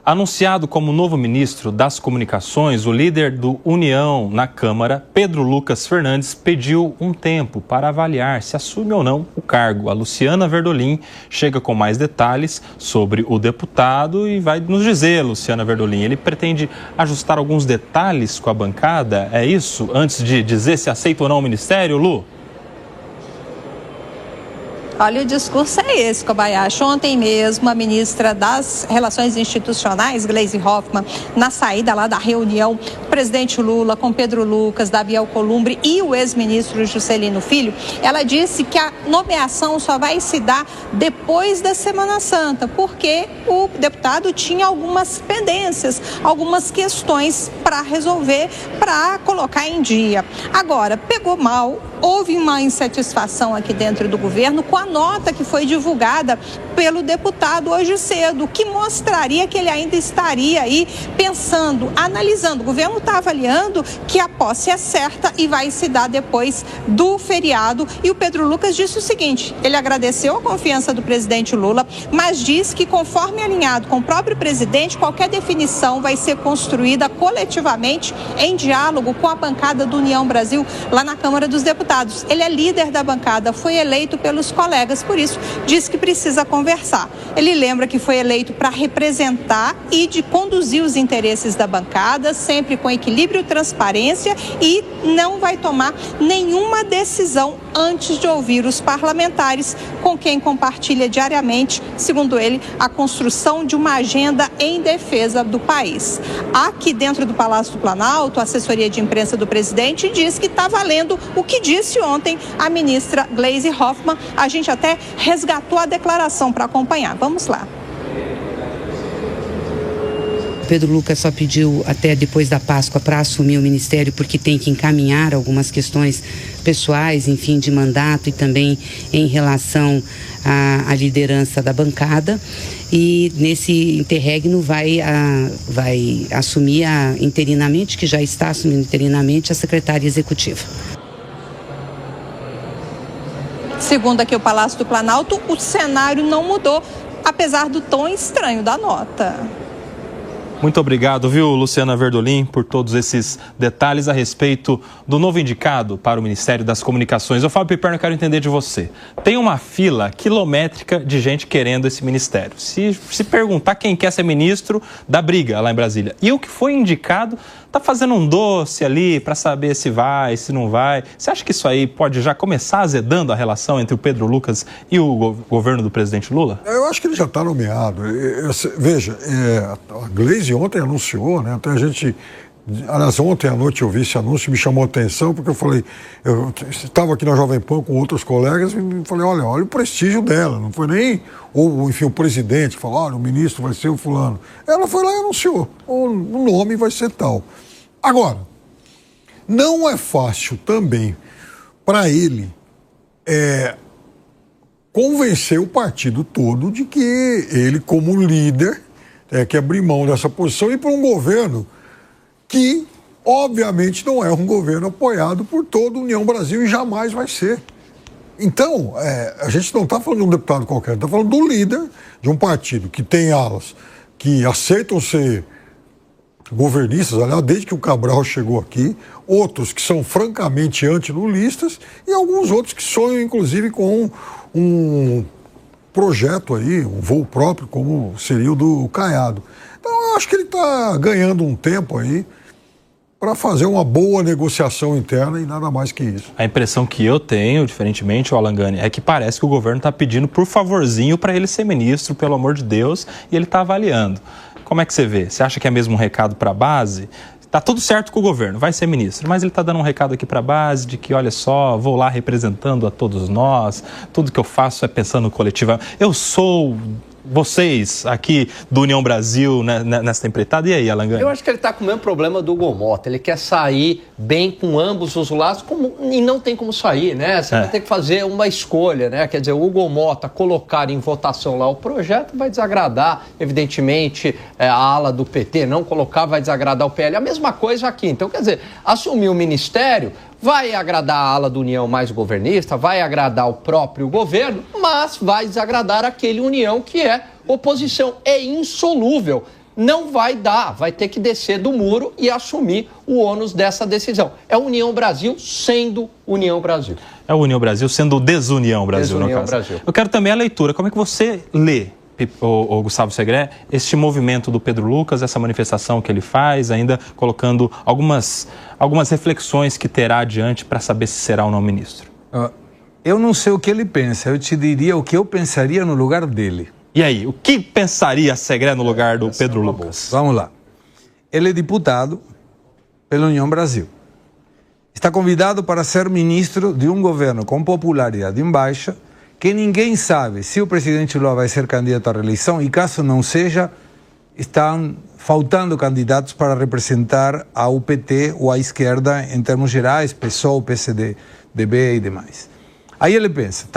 Anunciado como novo ministro das Comunicações, o líder do União na Câmara, Pedro Lucas Fernandes, pediu um tempo para avaliar se assume ou não o cargo. A Luciana Verdolim chega com mais detalhes sobre o deputado e vai nos dizer, Luciana Verdolim, ele pretende ajustar alguns detalhes com a bancada, é isso? Antes de dizer se aceita ou não o ministério, Lu? Olha, o discurso é esse, Kobayashi. Ontem mesmo, a ministra das Relações Institucionais, Gleisi Hoffmann, na saída lá da reunião do presidente Lula com Pedro Lucas, Davi Alcolumbre e o ex-ministro Juscelino Filho, ela disse que a nomeação só vai se dar depois da Semana Santa, porque o deputado tinha algumas pendências, algumas questões para resolver, para colocar em dia. Agora, pegou mal, houve uma insatisfação aqui dentro do governo com a nota que foi divulgada pelo deputado hoje cedo, que mostraria que ele ainda estaria aí pensando, analisando. O governo está avaliando que a posse é certa e vai se dar depois do feriado. E o Pedro Lucas disse o seguinte: ele agradeceu a confiança do presidente Lula, mas diz que, conforme alinhado com o próprio presidente, qualquer definição vai ser construída coletivamente em diálogo com a bancada do União Brasil lá na Câmara dos Deputados. Ele é líder da bancada, foi eleito pelos colegas, por isso diz que precisa conversar. Ele lembra que foi eleito para representar e de conduzir os interesses da bancada, sempre com equilíbrio e transparência, e não vai tomar nenhuma decisão antes de ouvir os parlamentares, com quem compartilha diariamente, segundo ele, a construção de uma agenda em defesa do país. Aqui dentro do Palácio do Planalto, a assessoria de imprensa do presidente diz que está valendo o que disse ontem a ministra Gleisi Hoffmann. A gente até resgatou a declaração para acompanhar. Vamos lá. Pedro Lucas só pediu até depois da Páscoa para assumir o ministério, porque tem que encaminhar algumas questões pessoais, enfim, de mandato e também em relação à liderança da bancada. E nesse interregno vai assumir interinamente, que já está assumindo interinamente, a secretária executiva. Segundo aqui o Palácio do Planalto, o cenário não mudou, apesar do tom estranho da nota. Muito obrigado, viu, Luciana Verdolim, por todos esses detalhes a respeito do novo indicado para o Ministério das Comunicações. Eu, Fábio Piperno, quero entender de você. Tem uma fila quilométrica de gente querendo esse ministério. Se perguntar quem quer ser ministro, dá briga lá em Brasília. E o que foi indicado está fazendo um doce ali para saber se vai, se não vai. Você acha que isso aí pode já começar azedando a relação entre o Pedro Lucas e o governo do presidente Lula? Eu acho que ele já está nomeado. Veja, a Gleisi ontem anunciou, né? Até a gente... Aliás, ontem à noite eu vi esse anúncio, me chamou a atenção, porque eu falei... Eu estava aqui na Jovem Pan com outros colegas e falei, olha o prestígio dela. Não foi nem, enfim, o presidente que falou, olha, o ministro vai ser o fulano. Ela foi lá e anunciou, o nome vai ser tal. Agora, não é fácil também para ele convencer o partido todo de que ele, como líder, que abrir mão dessa posição e para um governo que, obviamente, não é um governo apoiado por toda a União Brasil e jamais vai ser. Então, a gente não está falando de um deputado qualquer, está falando do líder de um partido que tem alas que aceitam ser governistas, aliás, desde que o Cabral chegou aqui, outros que são francamente antilulistas e alguns outros que sonham, inclusive, com um projeto aí, um voo próprio, como seria o do Caiado. Então, eu acho que ele está ganhando um tempo aí para fazer uma boa negociação interna e nada mais que isso. A impressão que eu tenho, diferentemente, Alangani, é que parece que o governo está pedindo por favorzinho para ele ser ministro, pelo amor de Deus, e ele está avaliando. Como é que você vê? Você acha que é mesmo um recado para a base? Está tudo certo com o governo, vai ser ministro, mas ele está dando um recado aqui para a base de que, olha só, vou lá representando a todos nós, tudo que eu faço é pensando coletivamente. Eu sou vocês aqui do União Brasil, né, nessa empreitada. E aí, Alangani? Eu acho que ele está com o mesmo problema do Hugo Mota. Ele quer sair bem com ambos os lados e não tem como sair, né? Você vai ter que fazer uma escolha, né? Quer dizer, o Hugo Mota colocar em votação lá o projeto vai desagradar, evidentemente, a ala do PT. Não colocar vai desagradar o PL. A mesma coisa aqui. Então, quer dizer, assumir o ministério vai agradar a ala do União mais governista, vai agradar o próprio governo, mas vai desagradar aquele União que é oposição. É insolúvel. não vai dar, vai ter que descer do muro e assumir o ônus dessa decisão. É União Brasil sendo União Brasil. É a União Brasil sendo desunião Brasil, Desunião no caso. Brasil. Eu quero também a leitura. Como é que você lê, o Gustavo Segré, este movimento do Pedro Lucas, essa manifestação que ele faz, ainda colocando algumas reflexões que terá adiante para saber se será ou não ministro? Eu não sei o que ele pensa, eu te diria o que eu pensaria no lugar dele. E aí, o que pensaria Segré no lugar do Pedro Lucas? Vamos lá. Ele é deputado pela União Brasil. Está convidado para ser ministro de um governo com popularidade em baixa, que ninguém sabe se o presidente Lula vai ser candidato à reeleição e, caso não seja, estão faltando candidatos para representar a UPT ou a esquerda em termos gerais, PSOL, PSD, DB e demais. Aí ele pensa,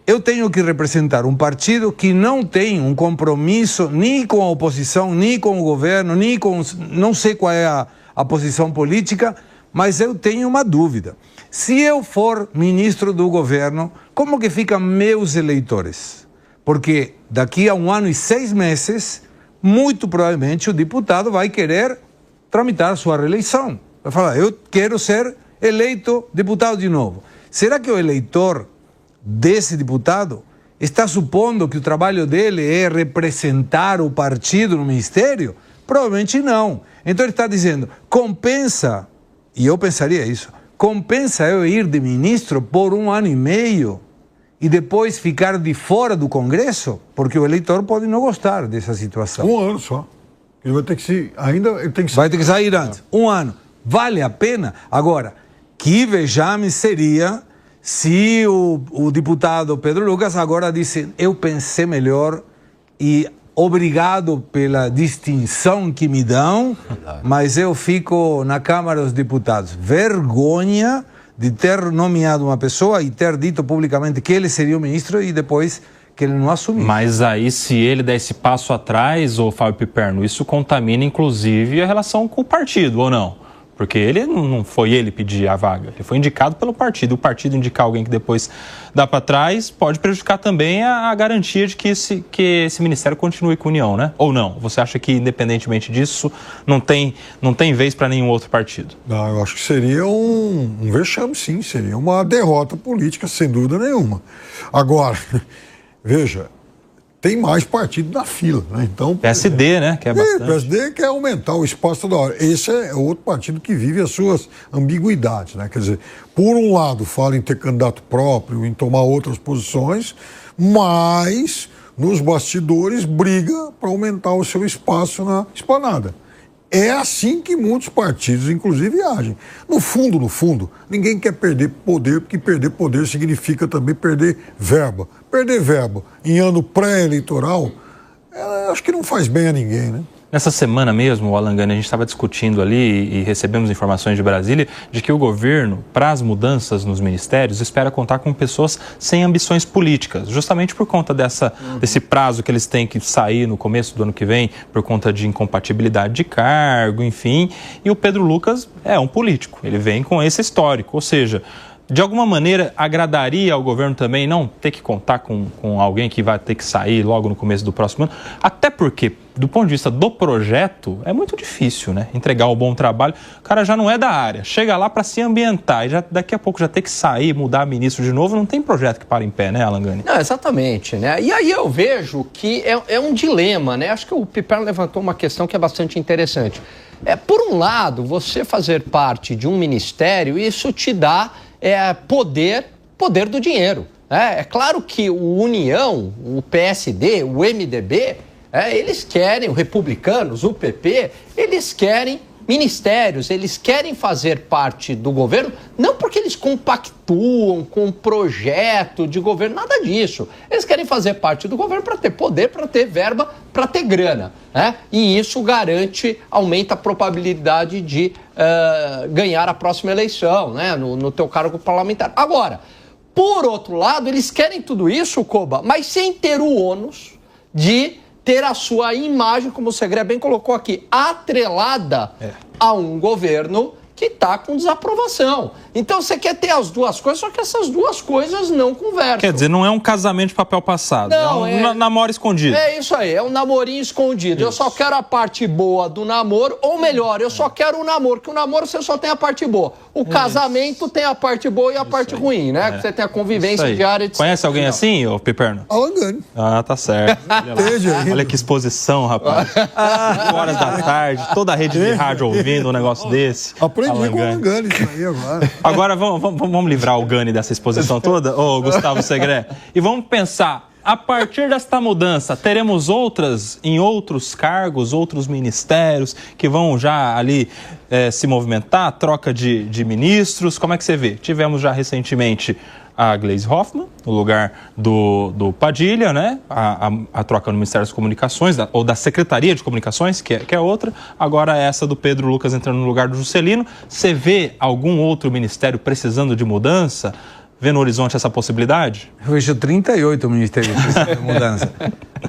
eu tenho que representar um partido que não tem um compromisso nem com a oposição, nem com o governo, nem com... não sei qual é a posição política, mas eu tenho uma dúvida. Se eu for ministro do governo, como que ficam meus eleitores? Porque daqui a 1 ano e 6 meses, muito provavelmente o deputado vai querer tramitar sua reeleição. Vai falar, eu quero ser eleito deputado de novo. Será que o eleitor desse deputado está supondo que o trabalho dele é representar o partido no ministério? Provavelmente não. Então ele está dizendo, compensa, e eu pensaria isso, compensa eu ir de ministro por 1 ano e meio e depois ficar de fora do Congresso? Porque o eleitor pode não gostar dessa situação. 1 ano só. Ele vai ter que se... ele tem que... Vai ter que sair antes. 1 ano. Vale a pena? Agora, que vexame seria se o deputado Pedro Lucas agora disse, eu pensei melhor e obrigado pela distinção que me dão, mas eu fico na Câmara dos Deputados. Vergonha de ter nomeado uma pessoa e ter dito publicamente que ele seria o ministro e depois que ele não assumiu. Mas aí, se ele der esse passo atrás, ô Fábio Piperno, isso contamina inclusive a relação com o partido, ou não? Porque ele não foi ele pedir a vaga, ele foi indicado pelo partido. O partido indicar alguém que depois dá para trás pode prejudicar também a garantia de que esse ministério continue com a União, né? Ou não? Você acha que, independentemente disso, não tem vez para nenhum outro partido? Não, eu acho que seria um vexame, sim. Seria uma derrota política, sem dúvida nenhuma. Agora, veja... tem mais partido na fila, né? Então, PSD, né? Que é bastante. O PSD quer aumentar o espaço toda hora. Esse é outro partido que vive as suas ambiguidades, né? Quer dizer, por um lado fala em ter candidato próprio, em tomar outras posições, mas nos bastidores briga para aumentar o seu espaço na esplanada. É assim que muitos partidos, inclusive, agem. No fundo, ninguém quer perder poder, porque perder poder significa também perder verba. Perder verba em ano pré-eleitoral, acho que não faz bem a ninguém, né? Nessa semana mesmo, Alan Gani, a gente estava discutindo ali e recebemos informações de Brasília de que o governo, para as mudanças nos ministérios, espera contar com pessoas sem ambições políticas, justamente por conta desse prazo que eles têm que sair no começo do ano que vem, por conta de incompatibilidade de cargo, enfim. E o Pedro Lucas é um político, ele vem com esse histórico, ou seja... de alguma maneira, agradaria ao governo também não ter que contar com alguém que vai ter que sair logo no começo do próximo ano? Até porque, do ponto de vista do projeto, é muito difícil, né? Entregar um bom trabalho. O cara já não é da área, chega lá para se ambientar e daqui a pouco já ter que sair, mudar ministro de novo. Não tem projeto que para em pé, né, Alan Gani? Não, exatamente, né? E aí eu vejo que é um dilema, né? Acho que o Piperno levantou uma questão que é bastante interessante. Por um lado, você fazer parte de um ministério, isso te dá... poder do dinheiro. É claro que o União, o PSD, o MDB, eles querem, os republicanos, o PP, eles querem ministérios, eles querem fazer parte do governo, não porque eles compactuam com um projeto de governo, nada disso. Eles querem fazer parte do governo para ter poder, para ter verba, para ter grana, né? E isso aumenta a probabilidade de ganhar a próxima eleição, né? No teu cargo parlamentar. Agora, por outro lado, eles querem tudo isso, Koba, mas sem ter o ônus de ter a sua imagem, como o Segré bem colocou aqui, atrelada a um governo que está com desaprovação. Então você quer ter as duas coisas, só que essas duas coisas não conversam. Quer dizer, não é um casamento de papel passado, não, é um namoro escondido. É isso aí, é um namorinho escondido. Isso. Eu só quero a parte boa do namoro, ou melhor, eu só quero o namoro, que o namoro você só tem a parte boa. O casamento tem a parte boa e a parte ruim, né? Que você tem a convivência diária. Conhece alguém assim, ô Piperno? Alan Gani. Ah, tá certo. Olha que exposição, rapaz. 5 horas da tarde, toda a rede de rádio ouvindo um negócio desse. Aprendi com o Alan Gani isso aí agora. Agora vamos livrar o Gani dessa exposição toda, ô Gustavo Segré, e vamos pensar, a partir desta mudança, teremos outras em outros cargos, outros ministérios que vão já ali se movimentar, troca de ministros, como é que você vê? Tivemos já recentemente a Gleisi Hoffmann, no lugar do Padilha, né? A troca no Ministério das Comunicações, ou da Secretaria de Comunicações, que é outra. Agora essa do Pedro Lucas entrando no lugar do Juscelino. Você vê algum outro ministério precisando de mudança? Vê no horizonte essa possibilidade? Eu vejo 38 ministérios precisando de mudança.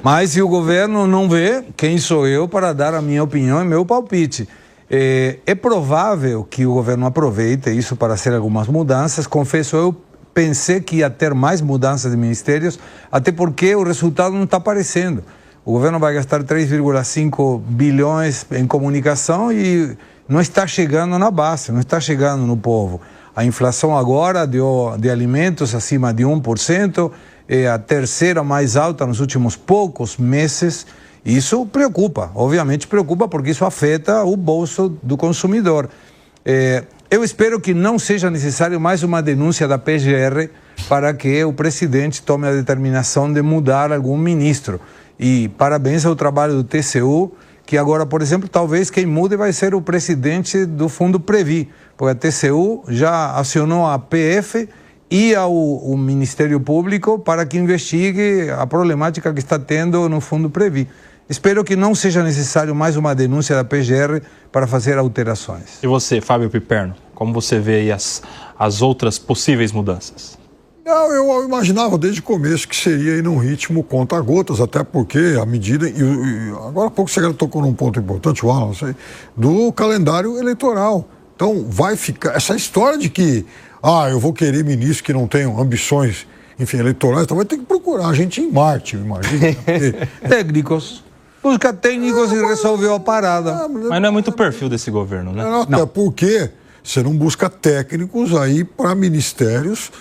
Mas se o governo não vê, quem sou eu para dar a minha opinião e meu palpite? É provável que o governo aproveite isso para fazer algumas mudanças. Confesso, eu pensei que ia ter mais mudanças de ministérios, até porque o resultado não está aparecendo. O governo vai gastar 3,5 bilhões em comunicação e não está chegando na base, não está chegando no povo. A inflação agora de alimentos acima de 1%, é a terceira mais alta nos últimos poucos meses. Isso preocupa, obviamente preocupa, porque isso afeta o bolso do consumidor. Eu espero que não seja necessário mais uma denúncia da PGR para que o presidente tome a determinação de mudar algum ministro. E parabéns ao trabalho do TCU, que agora, por exemplo, talvez quem mude vai ser o presidente do Fundo Previ, porque a TCU já acionou a PF e o Ministério Público para que investigue a problemática que está tendo no Fundo Previ. Espero que não seja necessário mais uma denúncia da PGR para fazer alterações. E você, Fábio Piperno, como você vê aí as outras possíveis mudanças? Não, eu imaginava desde o começo que seria aí num ritmo conta-gotas, até porque a medida, e agora há pouco você tocou num ponto importante, Wallace, do calendário eleitoral. Então vai ficar, essa história de que, eu vou querer ministros que não tenham ambições, enfim, eleitorais, então vai ter que procurar a gente em Marte, imagina. Técnicos. Busca técnicos e resolveu a parada. Mas não é muito o perfil desse governo, né? Até porque você não busca técnicos aí para ministérios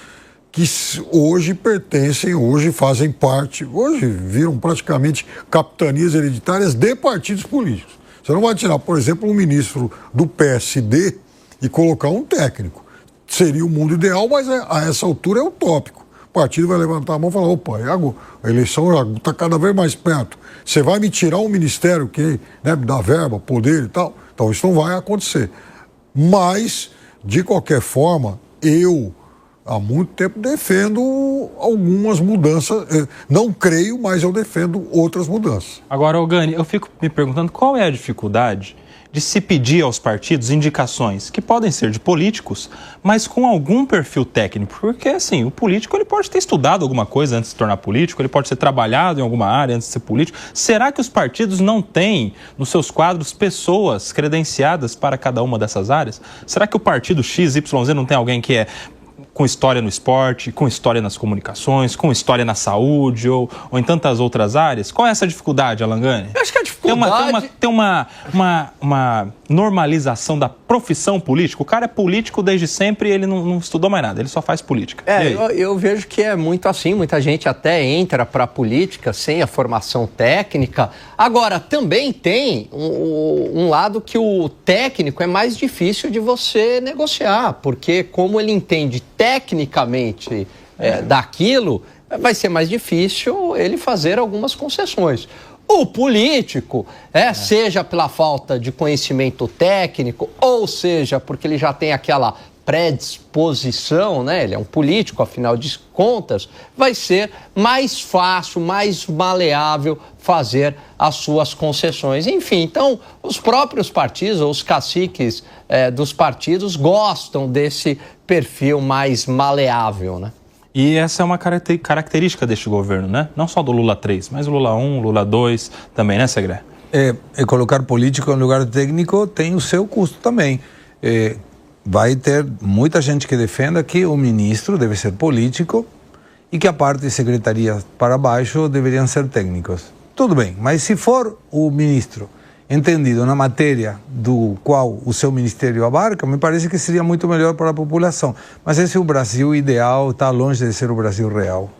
que hoje pertencem, hoje fazem parte, hoje viram praticamente capitanias hereditárias de partidos políticos. Você não vai tirar, por exemplo, um ministro do PSD e colocar um técnico. Seria o mundo ideal, mas a essa altura é utópico. O partido vai levantar a mão e falar, opa, a eleição está cada vez mais perto. Você vai me tirar um ministério que dá verba, poder e tal? Então isso não vai acontecer. Mas, de qualquer forma, eu há muito tempo defendo algumas mudanças. Não creio, mas eu defendo outras mudanças. Agora, Gani, eu fico me perguntando qual é a dificuldade de se pedir aos partidos indicações que podem ser de políticos, mas com algum perfil técnico. Porque, assim, o político ele pode ter estudado alguma coisa antes de se tornar político, ele pode ter trabalhado em alguma área antes de ser político. Será que os partidos não têm nos seus quadros pessoas credenciadas para cada uma dessas áreas? Será que o partido XYZ não tem alguém que é com história no esporte, com história nas comunicações, com história na saúde ou em tantas outras áreas? Qual é essa dificuldade, Alan Gani? Eu acho que a dificuldade... Tem uma normalização da profissão política. O cara é político desde sempre e ele não estudou mais nada, ele só faz política. Eu vejo que é muito assim, muita gente até entra para a política sem a formação técnica. Agora, também tem um lado que o técnico é mais difícil de você negociar, porque como ele entende tecnicamente daquilo, vai ser mais difícil ele fazer algumas concessões. O político, seja pela falta de conhecimento técnico, ou seja, porque ele já tem aquela predisposição, né? Ele é um político, afinal de contas, vai ser mais fácil, mais maleável fazer as suas concessões. Enfim, então, os próprios partidos, ou os caciques dos partidos, gostam desse perfil mais maleável, né? E essa é uma característica deste governo, né? Não só do Lula 3, mas o Lula 1, Lula 2 também, né, Segré? Colocar político em lugar técnico tem o seu custo também. vai ter muita gente que defenda que o ministro deve ser político e que a parte de secretaria para baixo deveriam ser técnicos. Tudo bem, mas se for o ministro entendido na matéria do qual o seu ministério abarca, me parece que seria muito melhor para a população. Mas esse é o Brasil ideal, está longe de ser o Brasil real.